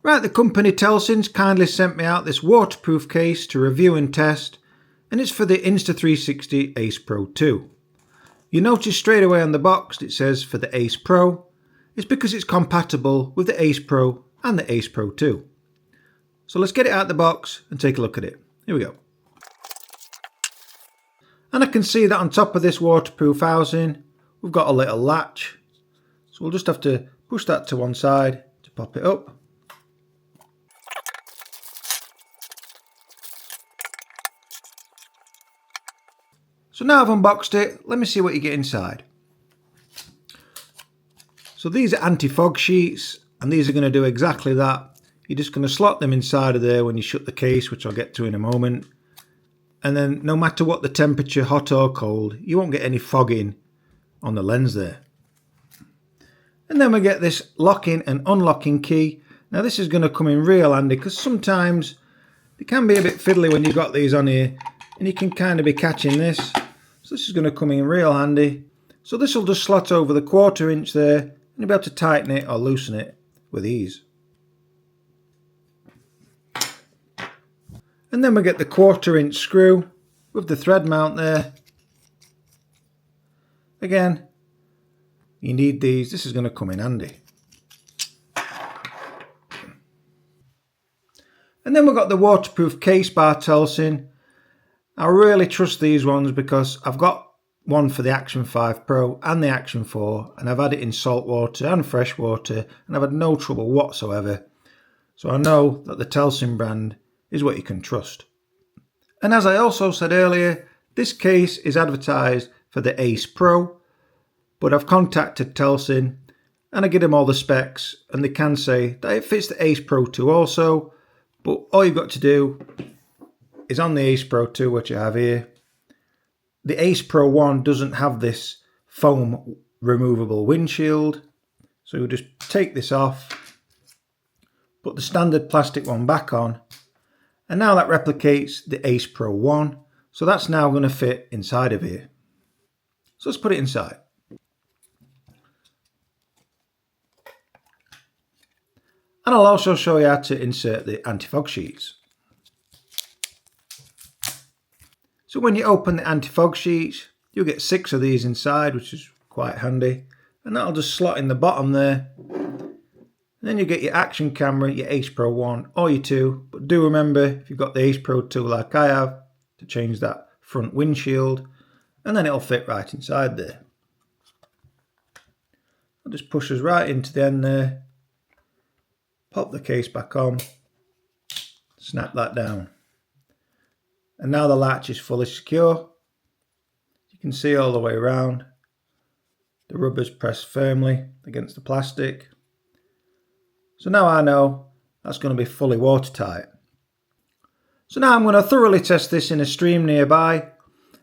Right, the company TELESIN's kindly sent me out this waterproof case to review and test, and it's for the Insta360 Ace Pro 2. You notice straight away on the box it says for the Ace Pro. It's because it's compatible with the Ace Pro and the Ace Pro 2. So let's get it out of the box and take a look at it. Here we go. And I can see that on top of this waterproof housing we've got a little latch. So we'll just have to push that to one side to pop it up. So now I've unboxed it, let me see what you get inside. So these are anti-fog sheets, and these are going to do exactly that. You're just going to slot them inside of there when you shut the case, which I'll get to in a moment. And then no matter what the temperature, hot or cold, you won't get any fogging on the lens there. And then we get this locking and unlocking key. Now this is going to come in real handy because sometimes they can be a bit fiddly when you've got these on here and you can kind of be catching this. So this is going to come in real handy. So this will just slot over the 1/4 inch there and you'll be able to tighten it or loosen it with ease. And then we get the 1/4 inch screw with the thread mount there. Again, you need these. This is going to come in handy. And then we've got the waterproof case by TELESIN. I really trust these ones because I've got one for the Action 5 Pro and the Action 4, and I've had it in salt water and fresh water and I've had no trouble whatsoever. So I know that the TELESIN brand is what you can trust. And as I also said earlier, this case is advertised for the Ace Pro, but I've contacted TELESIN and I give them all the specs and they can say that it fits the Ace Pro 2 also, but all you've got to do is on the Ace Pro 2, which I have here. The Ace Pro 1 doesn't have this foam removable windshield, so you'll just take this off, put the standard plastic one back on, and now that replicates the Ace Pro 1, so that's now going to fit inside of here. So let's put it inside. And I'll also show you how to insert the anti-fog sheets. So when you open the anti-fog sheets, you'll get 6 of these inside, which is quite handy. And that'll just slot in the bottom there. And then you get your action camera, your Ace Pro 1 or your 2. But do remember, if you've got the Ace Pro 2 like I have, to change that front windshield. And then it'll fit right inside there. I'll just push us right into the end there. Pop the case back on. Snap that down. And now the latch is fully secure. You can see all the way around. The rubber's pressed firmly against the plastic. So now I know that's going to be fully watertight. So now I'm going to thoroughly test this in a stream nearby.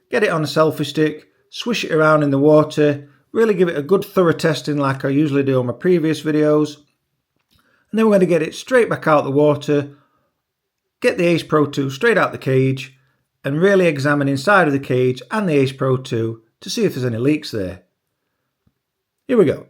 Get it on a selfie stick, swish it around in the water, really give it a good thorough testing like I usually do on my previous videos. And then we're going to get it straight back out the water, get the Ace Pro 2 straight out the cage, and really examine inside of the cage and the Ace Pro 2 to see if there's any leaks there. Here we go.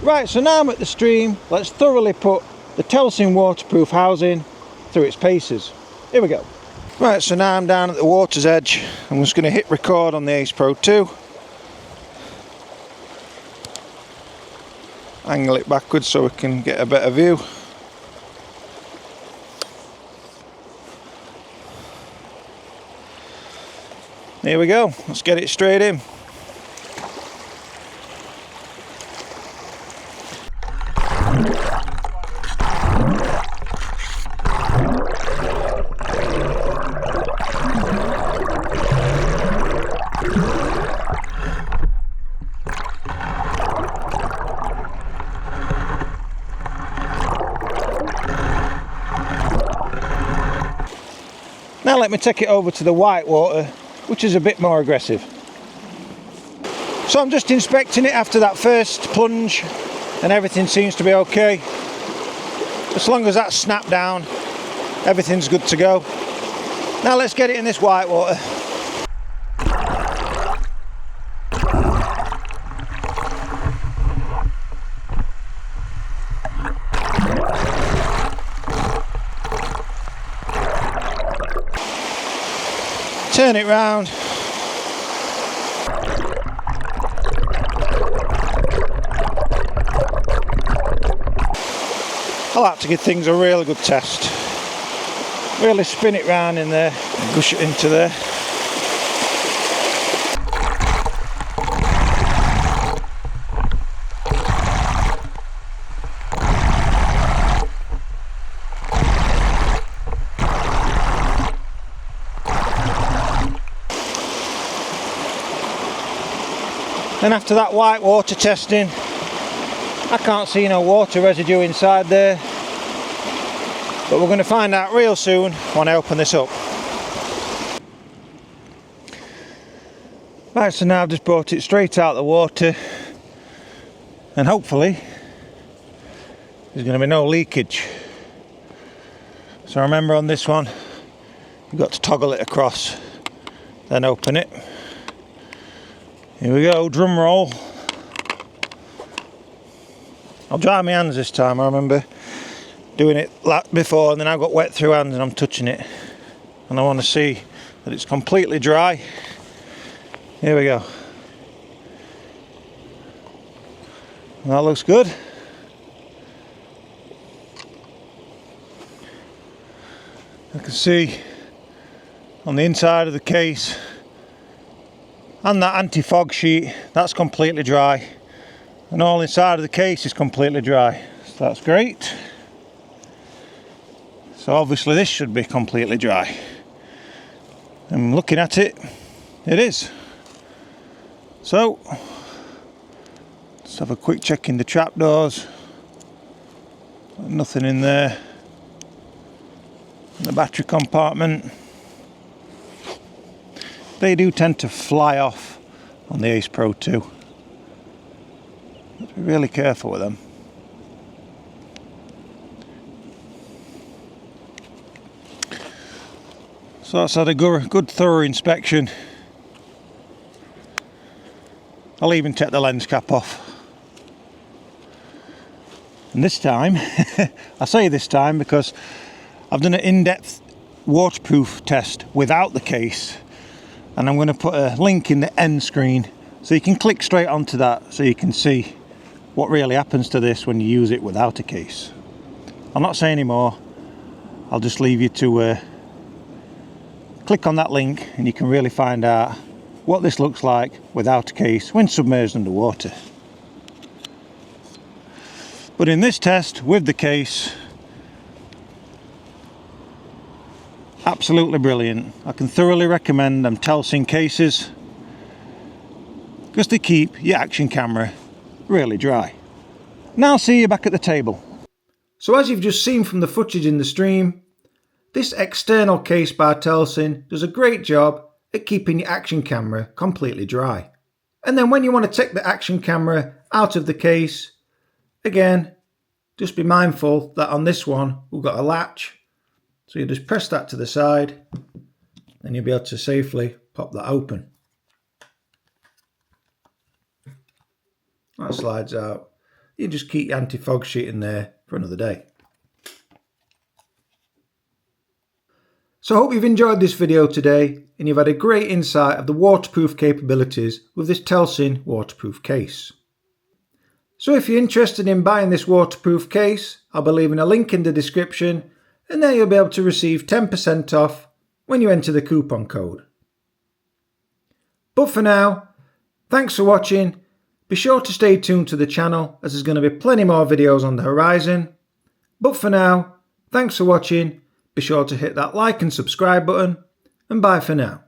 Right, so now I'm at the stream. Let's thoroughly put the TELESIN waterproof housing through its paces. Here we go. Right, so now I'm down at the water's edge. I'm just going to hit record on the Ace Pro 2. Angle it backwards so we can get a better view. Here we go, let's get it straight in. Now let me take it over to the white water, which is a bit more aggressive. So I'm just inspecting it after that first plunge and everything seems to be okay. As long as that's snapped down, Everything's good to go. Now let's get it in this white water. Turn it round. I like to give things a really good test. Really spin it round in there, gush it into there. And after that white water testing, I can't see no water residue inside there, but we're going to find out real soon when I open this up. Right, so now I've just brought it straight out of the water, and hopefully there's going to be no leakage. So remember, on this one you've got to toggle it across, then open it. Here we go, drum roll. I'll dry my hands this time. I remember doing it before and then I got wet through hands and I'm touching it. And I want to see that it's completely dry. Here we go. And that looks good. I can see on the inside of the case and that anti-fog sheet, that's completely dry, and all inside of the case is completely dry, so that's great. So obviously this should be completely dry, and looking at it, it is. So let's have a quick check in the trapdoors. Nothing in there. The battery compartment, they do tend to fly off on the Ace Pro 2. Be really careful with them. So that's had a good thorough inspection. I'll even take the lens cap off. And this time, I say this time because I've done an in-depth waterproof test without the case, and I'm going to put a link in the end screen so you can click straight onto that so you can see what really happens to this when you use it without a case. I'll not say any more. I'll just leave you to click on that link and you can really find out what this looks like without a case when submerged underwater. But in this test with the case, absolutely brilliant. I can thoroughly recommend them TELESIN cases because they keep your action camera really dry. Now I'll see you back at the table. So as you've just seen from the footage in the stream, this external case by TELESIN does a great job at keeping your action camera completely dry. And then when you want to take the action camera out of the case, again, just be mindful that on this one we've got a latch. So you just press that to the side and you'll be able to safely pop that open. That slides out. You just keep your anti-fog sheet in there for another day. So I hope you've enjoyed this video today and you've had a great insight of the waterproof capabilities with this TELESIN waterproof case. So if you're interested in buying this waterproof case, I'll be leaving a link in the description, and there you'll be able to receive 10% off when you enter the coupon code. But for now, thanks for watching. Be sure to stay tuned to the channel as there's going to be plenty more videos on the horizon. But for now, thanks for watching. Be sure to hit that like and subscribe button, and bye for now.